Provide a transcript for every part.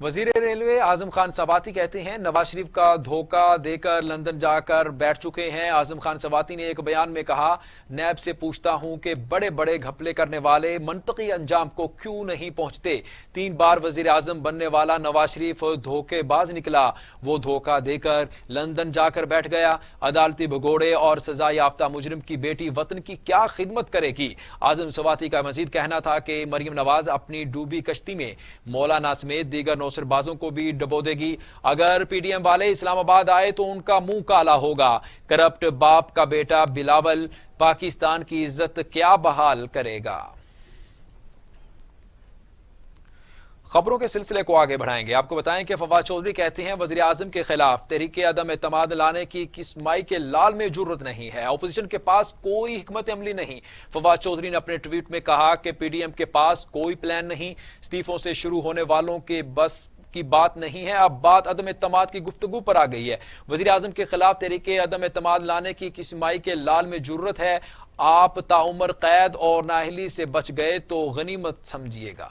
وزیر ریلوے اعظم خان سواتی کہتے ہیں نواز شریف کا دھوکہ دے کر لندن جا کر بیٹھ چکے ہیں۔ اعظم خان سواتی نے ایک بیان میں کہا، نیب سے پوچھتا ہوں کہ بڑے بڑے گھپلے کرنے والے منطقی انجام کو کیوں نہیں پہنچتے؟ 3 بار وزیر اعظم بننے والا نواز شریف دھوکے باز نکلا، وہ دھوکہ دے کر لندن جا کر بیٹھ گیا۔ عدالتی بھگوڑے اور سزا یافتہ مجرم کی بیٹی وطن کی کیا خدمت کرے گی؟ اعظم سواتی کا مزید کہنا تھا کہ مریم نواز اپنی ڈوبی کشتی میں مولانا سمیت دیگر نوسر بازوں کو بھی ڈبو دے گی۔ اگر پی ڈی ایم والے اسلام آباد آئے تو ان کا منہ کالا ہوگا۔ کرپٹ باپ کا بیٹا بلاول پاکستان کی عزت کیا بحال کرے گا؟ خبروں کے سلسلے کو آگے بڑھائیں گے۔ آپ کو بتائیں کہ فواد چودھری کہتے ہیں وزیر اعظم کے خلاف تحریک عدم اعتماد لانے کی کس مائی کے لال میں جرت نہیں ہے، اپوزیشن کے پاس کوئی حکمت عملی نہیں۔ فواد چودھری نے اپنے ٹویٹ میں کہا کہ پی ڈی ایم کے پاس کوئی پلان نہیں، استعفوں سے شروع ہونے والوں کے بس کی بات نہیں ہے، اب بات عدم اعتماد کی گفتگو پر آ گئی ہے۔ وزیر اعظم کے خلاف تحریک عدم اعتماد لانے کی کس مائی کے لال میں جرت ہے؟ آپ تاعمر قید اور نااہلی سے بچ گئے تو غنیمت سمجھیے گا۔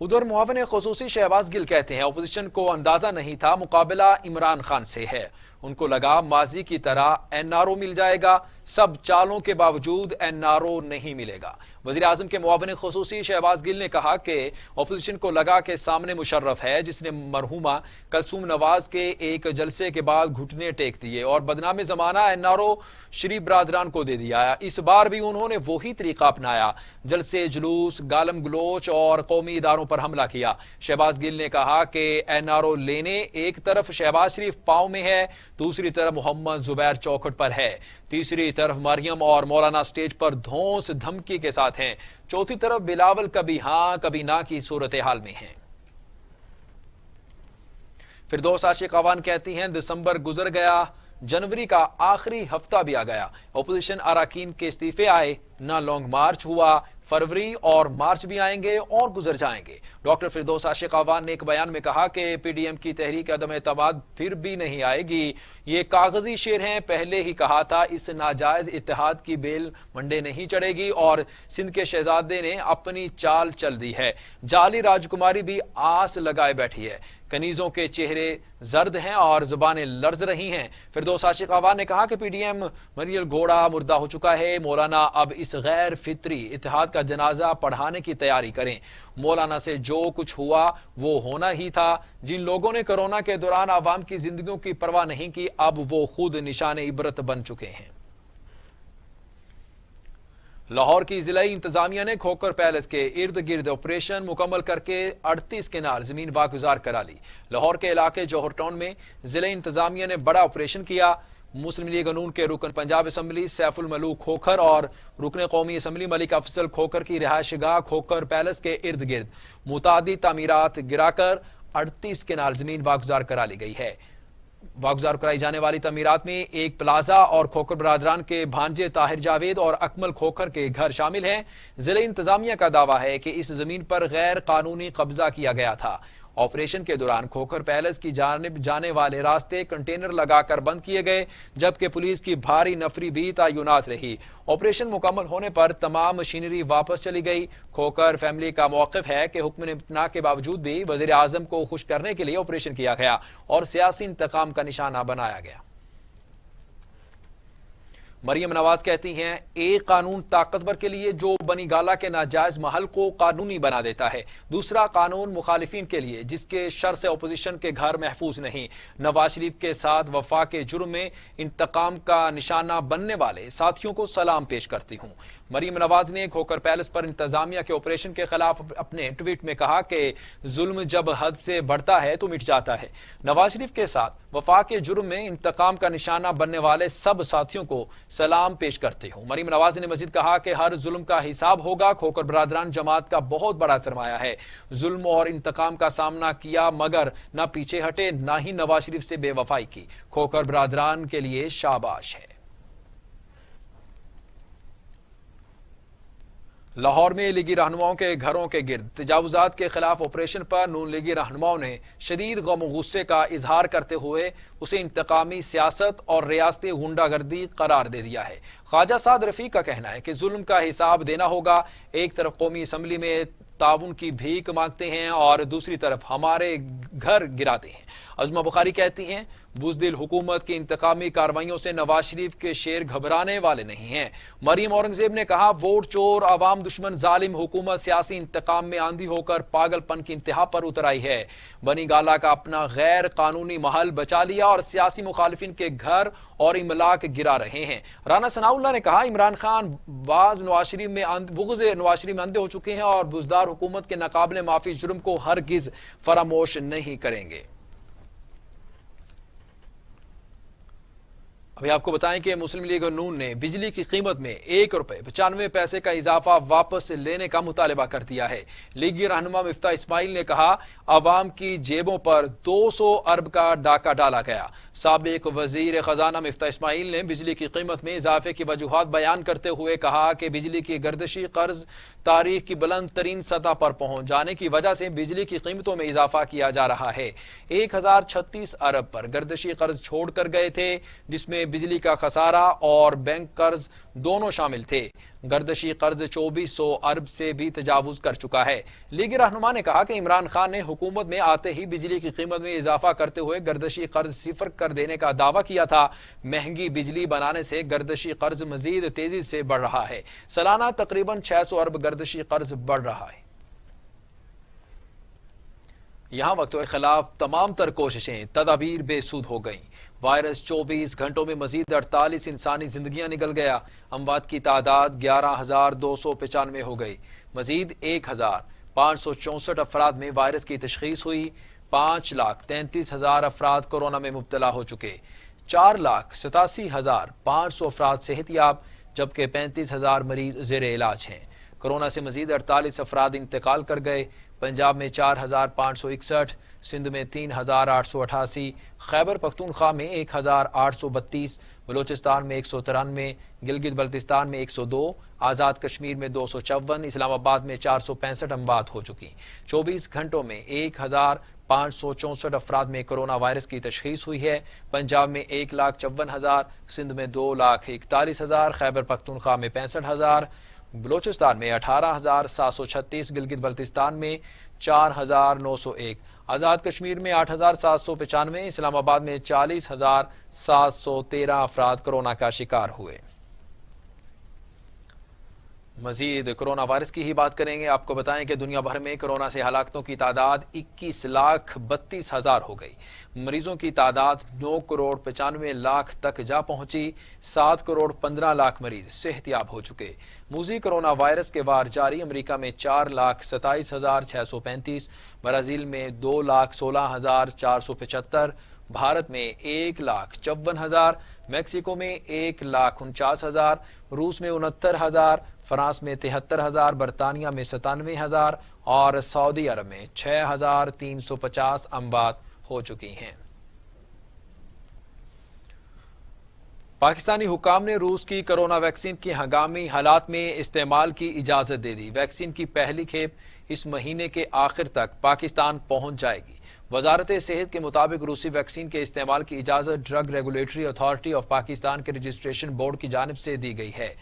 ادھر معاون خصوصی شہباز گل کہتے ہیں اپوزیشن کو اندازہ نہیں تھا مقابلہ عمران خان سے ہے، ان کو لگا ماضی کی طرح این آر او مل جائے گا، سب چالوں کے باوجود این آر او نہیں ملے گا۔ وزیر اعظم کے معاون خصوصی شہباز گل نے کہا کہ اپوزیشن کو لگا کہ سامنے مشرف ہے جس نے مرحومہ کلثوم نواز کے ایک جلسے کے بعد گھٹنے ٹیک دیے اور بدنام زمانہ این آر او شریف برادران کو دے دیا۔ اس بار بھی انہوں نے وہی طریقہ اپنایا، جلسے، جلوس، گالم گلوچ اور قومی اداروں پر حملہ کیا۔ شہباز گل نے کہا کہ این آر او لینے ایک طرف شہباز شریف پاؤں میں ہے، دوسری طرف محمد زبیر چوکھٹ پر ہے، تیسری طرف مریم اور مولانا سٹیج پر دھونس دھمکی کے ساتھ ہیں، چوتھی طرف بلاول کبھی ہاں کبھی نہ کی صورتحال میں ہیں۔ فردوس عاشق اعوان کہتی ہیں دسمبر گزر گیا، جنوری کا آخری ہفتہ بھی آ گیا، اپوزیشن اراکین کے استعفے آئے، نہ لانگ مارچ ہوا، فروری اور مارچ بھی آئیں گے اور گزر جائیں گے۔ ڈاکٹر فردوس عاشق اعوان نے ایک بیان میں کہا کہ پی ڈی ایم کی تحریک عدم اعتماد پھر بھی نہیں آئے گی، یہ کاغذی شعر ہیں، پہلے ہی کہا تھا اس ناجائز اتحاد کی بیل منڈے نہیں چڑھے گی اور سندھ کے شہزادے نے اپنی چال چل دی ہے، جعلی راجکماری بھی آس لگائے بیٹھی ہے، کنیزوں کے چہرے زرد ہیں اور زبانیں لرز رہی ہیں۔ فردوس عاشق اعوان نے کہا کہ پی ڈی ایم مریل گھوڑا مردہ ہو چکا ہے، مولانا اب اس غیر فطری اتحاد کا جنازہ پڑھانے کی تیاری کریں۔ مولانا سے جو کچھ ہوا وہ ہونا ہی تھا، جن لوگوں نے کرونا کے دوران عوام کی زندگیوں کی پرواہ نہیں کی اب وہ خود نشان عبرت بن چکے ہیں۔ لاہور کی ضلعی انتظامیہ نے کھوکر پیلس کے ارد گرد آپریشن مکمل کر کے 38 کنال زمین واگزار کرا لی۔ لاہور کے علاقے جوہر ٹاؤن میں ضلعی انتظامیہ نے بڑا آپریشن کیا۔ مسلم لیگ نون کے رکن پنجاب اسمبلی سیف الملوک کھوکھر اور رکن قومی اسمبلی ملک افضل کھوکھر کی رہائش گاہ کھوکھر پیلس کے ارد گرد متعدد تعمیرات گرا کر 38 کنال زمین واگزار کرا لی گئی ہے۔ واگزار کرائی جانے والی تعمیرات میں ایک پلازا اور کھوکھر برادران کے بھانجے طاہر جاوید اور اکمل کھوکھر کے گھر شامل ہیں۔ ضلع انتظامیہ کا دعویٰ ہے کہ اس زمین پر غیر قانونی قبضہ کیا گیا تھا۔ آپریشن کے دوران کھوکھر پیلس کی جانب جانے والے راستے کنٹینر لگا کر بند کیے گئے، جبکہ پولیس کی بھاری نفری بھی تعینات رہی۔ آپریشن مکمل ہونے پر تمام مشینری واپس چلی گئی۔ کھوکھر فیملی کا موقف ہے کہ حکم امتناع کے باوجود بھی وزیر اعظم کو خوش کرنے کے لیے آپریشن کیا گیا اور سیاسی انتقام کا نشانہ بنایا گیا۔ مریم نواز کہتی ہیں ایک قانون طاقتور کے لیے جو بنی گالہ کے ناجائز محل کو قانونی بنا دیتا ہے، دوسرا قانون مخالفین کے لیے جس کے شر سے اپوزیشن کے گھر محفوظ نہیں۔ نواز شریف کے ساتھ وفا کے جرم میں انتقام کا نشانہ بننے والے ساتھیوں کو سلام پیش کرتی ہوں۔ مریم نواز نے کھوکھر پیلس پر انتظامیہ کے آپریشن کے خلاف اپنے ٹویٹ میں کہا کہ ظلم جب حد سے بڑھتا ہے تو مٹ جاتا ہے۔ نواز شریف کے ساتھ وفا کے جرم میں انتقام کا نشانہ بننے والے سب ساتھیوں کو سلام پیش کرتے ہوں۔ مریم نواز نے مزید کہا کہ ہر ظلم کا حساب ہوگا۔ کھوکھر برادران جماعت کا بہت بڑا سرمایہ ہے، ظلم اور انتقام کا سامنا کیا مگر نہ پیچھے ہٹے نہ ہی نواز شریف سے بے وفائی کی۔ کھوکھر برادران کے لیے شاباش ہے۔ لاہور میں لیگی رہنماؤں کے گھروں کے گرد تجاوزات کے خلاف آپریشن پر نون لیگی رہنماؤں نے شدید غم و غصے کا اظہار کرتے ہوئے اسے انتقامی سیاست اور ریاستی غنڈہ گردی قرار دے دیا ہے۔ خواجہ سعد رفیق کا کہنا ہے کہ ظلم کا حساب دینا ہوگا۔ ایک طرف قومی اسمبلی میں تعاون کی بھیک مانگتے ہیں اور دوسری طرف ہمارے گھر گراتے ہیں۔ عظمہ بخاری کہتی ہیں بزدل حکومت کی انتقامی کارروائیوں سے نواز شریف کے شیر گھبرانے والے نہیں ہیں۔ مریم اورنگزیب نے کہا ووٹ چور، عوام دشمن ظالم حکومت سیاسی انتقام میں آندھی ہو کر پاگل پن کی انتہا پر اتر آئی ہے۔ بنی گالا کا اپنا غیر قانونی محل بچا لیا اور سیاسی مخالفین کے گھر اور املاک گرا رہے ہیں۔ رانا ثناء اللہ نے کہا عمران خان بغض نواز شریف میں اندھے ہو چکے ہیں اور بزدار حکومت کے ناقابل معافی جرم کو ہرگز فراموش نہیں کریں گے۔ ابھی آپ کو بتائیں کہ مسلم لیگ نون نے بجلی کی قیمت میں 1 روپے 95 پیسے کا اضافہ واپس لینے کا مطالبہ کر دیا ہے۔ لیگی رہنما مفتاح اسماعیل نے کہا عوام کی جیبوں پر 200 ارب کا ڈاکہ ڈالا گیا۔ سابق وزیر خزانہ مفتاح اسماعیل نے بجلی کی قیمت میں اضافے کی وجوہات بیان کرتے ہوئے کہا کہ بجلی کی گردشی قرض تاریخ کی بلند ترین سطح پر پہنچ جانے کی وجہ سے بجلی کی قیمتوں میں اضافہ کیا جا رہا ہے۔ 1036 ارب پر گردشی قرض چھوڑ کر گئے تھے جس میں بجلی کا خسارہ اور بینک قرض دونوں شامل تھے۔ گردشی قرض 2400 ارب سے بھی تجاوز کر چکا ہے۔ لیگی رہنما نے کہا کہ عمران خان نے حکومت میں آتے ہی بجلی کی قیمت میں اضافہ کرتے ہوئے گردشی قرض صفر کر دینے کا دعویٰ کیا تھا۔ مہنگی بجلی بنانے سے گردشی قرض مزید تیزی سے بڑھ رہا ہے۔ سالانہ تقریباً 600 ارب گردشی قرض بڑھ رہا ہے۔ یہاں وقت کے خلاف تمام تر کوششیں تدابیر بے سود ہو گئیں۔ وائرس 24 گھنٹوں میں مزید 48 انسانی زندگیاں نگل گیا۔ اموات کی تعداد 11,295 ہو گئی۔ مزید 1,564 افراد میں وائرس کی تشخیص ہوئی۔ 5,33,000 افراد کورونا میں مبتلا ہو چکے۔ 4,87,500 افراد صحت یاب جبکہ 35,000 مریض زیر علاج ہیں۔ کورونا سے مزید 48 افراد انتقال کر گئے۔ پنجاب میں 4,561، سندھ میں 3,888، خیبر پختونخوا میں 1,832، بلوچستان میں 193، گلگت بلتستان میں 102، آزاد کشمیر میں 254، اسلام آباد میں 465 اموات ہو چکی۔ 24 گھنٹوں میں 1,564 افراد میں کرونا وائرس کی تشخیص ہوئی ہے۔ پنجاب میں 1,54,000، سندھ میں 2,41,000، خیبر پختونخوا میں 65,000، بلوچستان میں 18,736، گلگت بلتستان میں 4,901، آزاد کشمیر میں 8,795، اسلام آباد میں 40,713 افراد کورونا کا شکار ہوئے۔ مزید کورونا وائرس کی ہی بات کریں گے۔ آپ کو بتائیں کہ دنیا بھر میں کورونا سے ہلاکتوں کی تعداد 21,32,000 ہو گئی۔ مریضوں کی تعداد 9,95,00,000 تک جا پہنچی۔ 7,15,00,000 مریض صحت یاب ہو چکے۔ موذی کورونا وائرس کے وار جاری۔ امریکہ میں 4,27,635، برازیل میں 2,16,475، بھارت میں 1,54,000، میکسیکو میں 1,49,000، روس میں 69,000، فرانس میں 73,000، برطانیہ میں 97,000 اور سعودی عرب میں 6,350 اموات ہو چکی ہیں۔ پاکستانی حکام نے روس کی کرونا ویکسین کی ہنگامی حالات میں استعمال کی اجازت دے دی۔ ویکسین کی پہلی کھیپ اس مہینے کے آخر تک پاکستان پہنچ جائے گی۔ وزارت صحت کے مطابق روسی ویکسین کے استعمال کی اجازت drug regulatory authority of Pakistan کے رجسٹریشن بورڈ کی جانب سے دی گئی ہے۔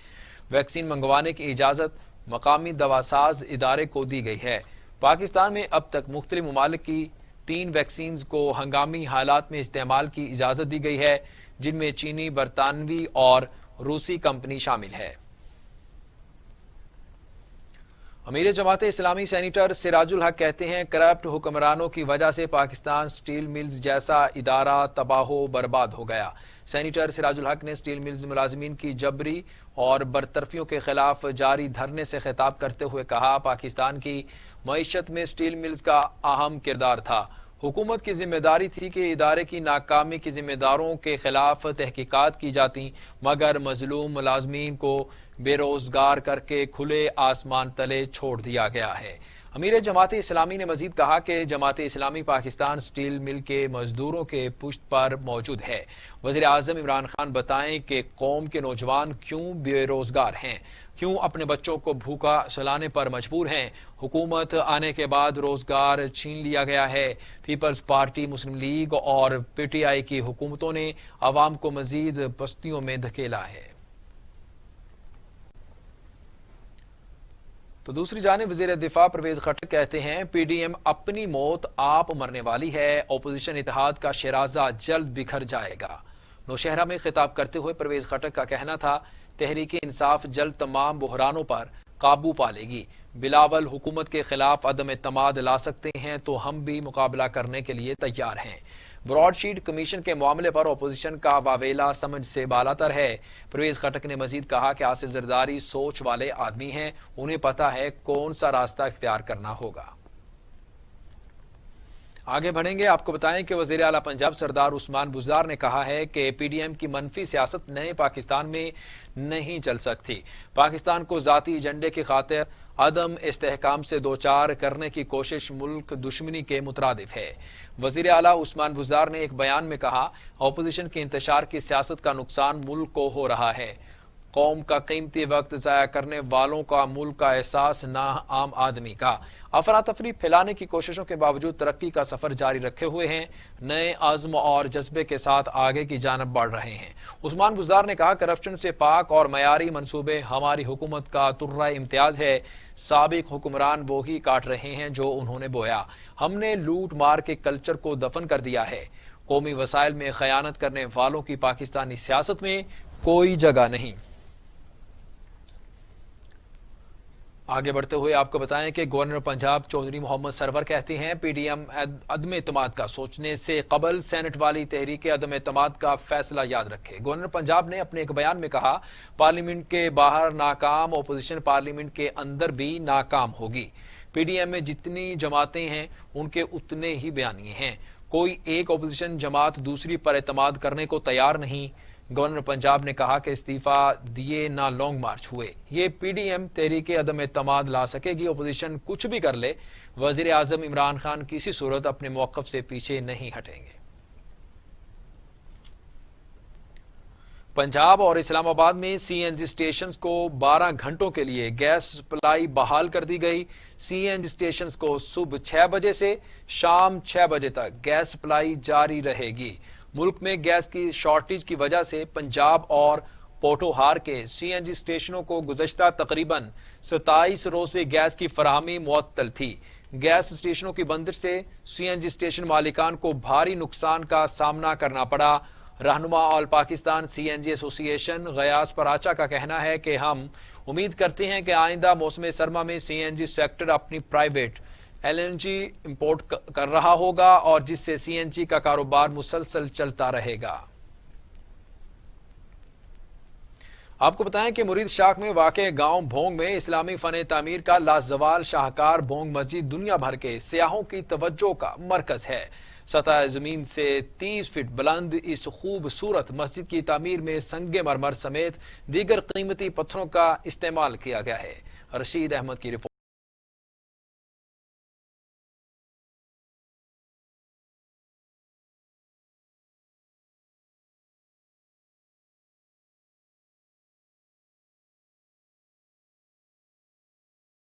ویکسین منگوانے کی اجازت مقامی دواساز ادارے کو دی گئی ہے۔ پاکستان میں اب تک مختلف ممالک کی 3 ویکسینز کو ہنگامی حالات میں استعمال کی اجازت دی گئی ہے جن میں چینی، برطانوی اور روسی کمپنی شامل ہے۔ امیر جماعت اسلامی سینیٹر سراج الحق کہتے ہیں کرپٹ حکمرانوں کی وجہ سے پاکستان سٹیل ملز جیسا ادارہ تباہ و برباد ہو گیا۔ سینیٹر سراج الحق نے سٹیل ملز ملازمین کی جبری اور برطرفیوں کے خلاف جاری دھرنے سے خطاب کرتے ہوئے کہا پاکستان کی معیشت میں سٹیل ملز کا اہم کردار تھا۔ حکومت کی ذمہ داری تھی کہ ادارے کی ناکامی کے ذمہ داروں کے خلاف تحقیقات کی جاتی، مگر مظلوم ملازمین کو بے روزگار کر کے کھلے آسمان تلے چھوڑ دیا گیا ہے۔ امیر جماعت اسلامی نے مزید کہا کہ جماعت اسلامی پاکستان سٹیل مل کے مزدوروں کے پشت پر موجود ہے۔ وزیر اعظم عمران خان بتائیں کہ قوم کے نوجوان کیوں بے روزگار ہیں، کیوں اپنے بچوں کو بھوکا سلانے پر مجبور ہیں۔ حکومت آنے کے بعد روزگار چھین لیا گیا ہے۔ پیپلز پارٹی، مسلم لیگ اور پی ٹی آئی کی حکومتوں نے عوام کو مزید پستیوں میں دھکیلا ہے۔ تو دوسری جانب وزیر دفاع پرویز خٹک کہتے ہیں پی ڈی ایم اپنی موت آپ مرنے والی ہے، اپوزیشن اتحاد کا شیرازہ جلد بکھر جائے گا۔ نوشہرہ میں خطاب کرتے ہوئے پرویز خٹک کا کہنا تھا تحریک انصاف جلد تمام بحرانوں پر قابو پا لے گی۔ بلاول حکومت کے خلاف عدم اعتماد لا سکتے ہیں تو ہم بھی مقابلہ کرنے کے لیے تیار ہیں۔ براڈ شیٹ کمیشن کے معاملے پر اپوزیشن کا واویلا سمجھ سے بالاتر ہے۔ پرویز خٹک نے مزید کہا کہ آصف زرداری سوچ والے آدمی ہیں، انہیں پتا ہے کون سا راستہ اختیار کرنا ہوگا۔ آگے بڑھیں گے، آپ کو بتائیں کہ وزیر اعلیٰ پنجاب سردار عثمان بزدار نے کہا ہے کہ پی ڈی ایم کی منفی سیاست نئے پاکستان میں نہیں چل سکتی۔ پاکستان کو ذاتی ایجنڈے کی خاطر عدم استحکام سے دوچار کرنے کی کوشش ملک دشمنی کے مترادف ہے۔ وزیر اعلیٰ عثمان بزدار نے ایک بیان میں کہا اپوزیشن کی انتشار کی سیاست کا نقصان ملک کو ہو رہا ہے۔ قوم کا قیمتی وقت ضائع کرنے والوں کا ملک کا احساس نہ عام آدمی کا۔ افراتفری پھیلانے کی کوششوں کے باوجود ترقی کا سفر جاری رکھے ہوئے ہیں، نئے عزم اور جذبے کے ساتھ آگے کی جانب بڑھ رہے ہیں۔ عثمان بزدار نے کہا کرپشن سے پاک اور معیاری منصوبے ہماری حکومت کا ترہ امتیاز ہے۔ سابق حکمران وہی کاٹ رہے ہیں جو انہوں نے بویا۔ ہم نے لوٹ مار کے کلچر کو دفن کر دیا ہے۔ قومی وسائل میں خیانت کرنے والوں کی پاکستانی سیاست میں کوئی جگہ نہیں۔ آگے بڑھتے ہوئے آپ کو بتائیں کہ گورنر پنجاب چودھری محمد سرور کہتے ہیں پی ڈی ایم عدم اعتماد کا سوچنے سے قبل سینٹ والی تحریک عدم اعتماد کا فیصلہ یاد رکھے۔ گورنر پنجاب نے اپنے ایک بیان میں کہا پارلیمنٹ کے باہر ناکام اپوزیشن پارلیمنٹ کے اندر بھی ناکام ہوگی۔ پی ڈی ایم میں جتنی جماعتیں ہیں ان کے اتنے ہی بیانیے ہیں، کوئی ایک اپوزیشن جماعت دوسری پر اعتماد کرنے کو تیار نہیں۔ گورنر پنجاب نے کہا کہ استعفیٰ دیے نہ لانگ مارچ ہوئے، یہ پی ڈی ایم تحریک عدم اعتماد لا سکے گی۔ اپوزیشن کچھ بھی کر لے، وزیر اعظم عمران خان کسی صورت اپنے موقف سے پیچھے نہیں ہٹیں گے۔ پنجاب اور اسلام آباد میں سی این جی اسٹیشنز کو 12 گھنٹوں کے لیے گیس سپلائی بحال کر دی گئی۔ سی این جی اسٹیشنز کو صبح 6 بجے سے شام 6 بجے تک گیس سپلائی جاری رہے گی۔ ملک میں گیس کی شارٹیج کی وجہ سے پنجاب اور پوٹوہار کے سی این جی اسٹیشنوں کو گزشتہ تقریباً 27 روز سے گیس کی فراہمی معطل تھی۔ گیس اسٹیشنوں کی بندش سے سی این جی اسٹیشن مالکان کو بھاری نقصان کا سامنا کرنا پڑا۔ رہنما آل پاکستان سی این جی ایسوسی ایشن غیاث پراچا کا کہنا ہے کہ ہم امید کرتے ہیں کہ آئندہ موسم سرما میں سی این جی سیکٹر اپنی private L N G import کر رہا ہوگا اور جس سے سی این جی کا کاروبار مسلسل چلتا رہے گا۔ آپ کو بتائیں کہ مرید شاخ میں واقع گاؤں بھونگ میں اسلامی فن تعمیر کا لازوال شاہکار بھونگ مسجد دنیا بھر کے سیاحوں کی توجہ کا مرکز ہے۔ سطح زمین سے 30 فٹ بلند اس خوبصورت مسجد کی تعمیر میں سنگ مرمر سمیت دیگر قیمتی پتھروں کا استعمال کیا گیا ہے۔ رشید احمد کی رپورٹ۔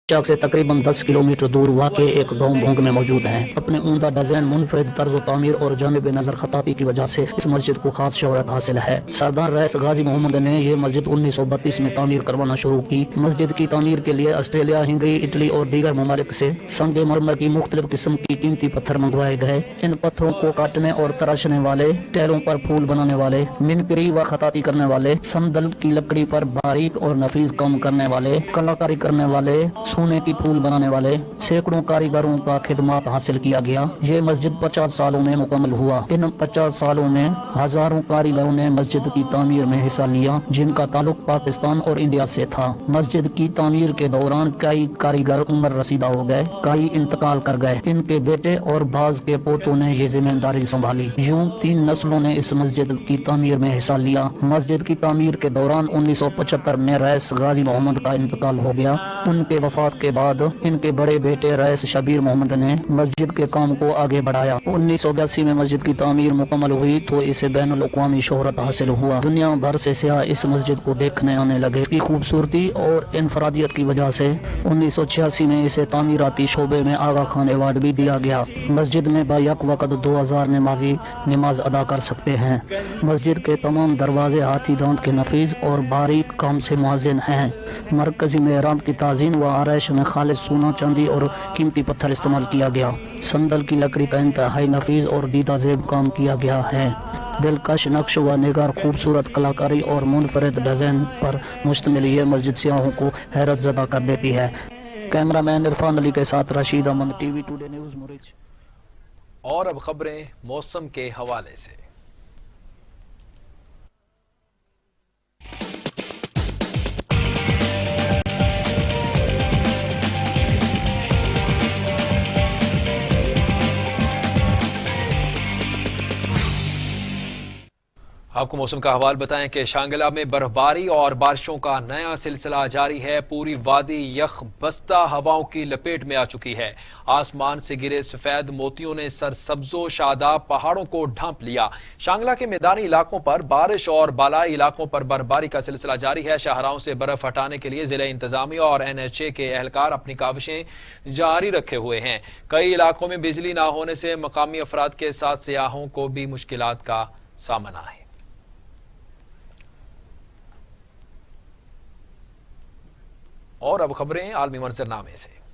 چاک سے تقریباً 10 کلومیٹر دور واقع ایک گاؤں بھونگ میں موجود ہیں۔ اپنے عمدہ ڈیزائن، منفرد طرز و تعمیر اور جانب نظر خطاطی کی وجہ سے اس مسجد کو خاص شہرت حاصل ہے۔ سردار رئیس غازی محمد نے یہ مسجد 1932 میں تعمیر کروانا شروع کی۔ مسجد کی تعمیر کے لیے آسٹریلیا، ہنگری، اٹلی اور دیگر ممالک سے سنگ مرمر کی مختلف قسم کی قیمتی پتھر منگوائے گئے۔ ان پتھروں کو کاٹنے اور تراشنے والے، ٹیلوں پر پھول بنانے والے، منکری و خطاطی کرنے والے، سندل کی لکڑی پر باریک اور نفیس کام کرنے والے، کلاکاری کرنے والے، سونے کی پھول بنانے والے سینکڑوں کاریگروں کا خدمات حاصل کیا گیا۔ یہ مسجد 50 سالوں میں مکمل ہوا۔ ان 50 سالوں میں ہزاروں کاریگروں نے مسجد کی تعمیر میں حصہ لیا جن کا تعلق پاکستان اور انڈیا سے تھا۔ مسجد کی تعمیر کے دوران کئی کاریگر عمر رسیدہ ہو گئے، کئی انتقال کر گئے۔ ان کے بیٹے اور بعض کے پوتوں نے یہ ذمہ داری سنبھالی۔ یوں 3 نسلوں نے اس مسجد کی تعمیر میں حصہ لیا۔ مسجد کی تعمیر کے دوران 1975 میں رئیس غازی محمد کا انتقال ہو گیا۔ ان کے وفات کے بعد ان کے بڑے بیٹے رئیس شبیر محمد نے مسجد کے کام کو آگے بڑھایا۔ 1982 میں مسجد کی تعمیر مکمل ہوئی تو اسے بین الاقوامی شہرت حاصل ہوا۔ دنیا بھر سے سیاح اس مسجد کو دیکھنے آنے لگے۔ اس کی خوبصورتی اور انفرادیت کی وجہ سے 1986 میں اسے تعمیراتی شعبے میں آغا خان ایوارڈ بھی دیا گیا۔ مسجد میں بیک وقت 2000 نمازی نماز ادا کر سکتے ہیں۔ مسجد کے تمام دروازے ہاتھی دانت کے نفیس اور باریک کام سے موزن ہیں۔ مرکزی محراب کی تزئین و آرائش طیش میں خالص سونا، چاندی اور قیمتی پتھر استعمال کیا گیا۔ صندل کی لکڑی کا انتہائی نفیس اور دیدہ زیب کام کیا گیا ہے۔ دلکش نقش و نگار، خوبصورت کلاکاری اور منفرد ڈیزائن پر مشتمل یہ مسجد سیاحوں کو حیرت زدہ کر دیتی ہے۔ کیمرہ مین عرفان علی کے ساتھ Rashid Ahmed, T V Today News, مریچ۔ اور اب خبریں موسم کے حوالے سے۔ آپ کو موسم کا حوال بتائیں کہ شانگلہ میں برفباری اور بارشوں کا نیا سلسلہ جاری ہے۔ پوری وادی یخ بستہ ہواؤں کی لپیٹ میں آ چکی ہے۔ آسمان سے گرے سفید موتیوں نے سرسبز و شاداب پہاڑوں کو ڈھانپ لیا۔ شانگلہ کے میدانی علاقوں پر بارش اور بالائی علاقوں پر برفباری کا سلسلہ جاری ہے۔ شاہراہوں سے برف ہٹانے کے لیے ضلع انتظامیہ اور NHA کے اہلکار اپنی کاوشیں جاری رکھے ہوئے ہیں۔ کئی علاقوں میں بجلی نہ ہونے سے مقامی افراد کے ساتھ سیاحوں کو بھی مشکلات کا سامنا ہے۔ اور اب خبریں عالمی منظر نامے سے۔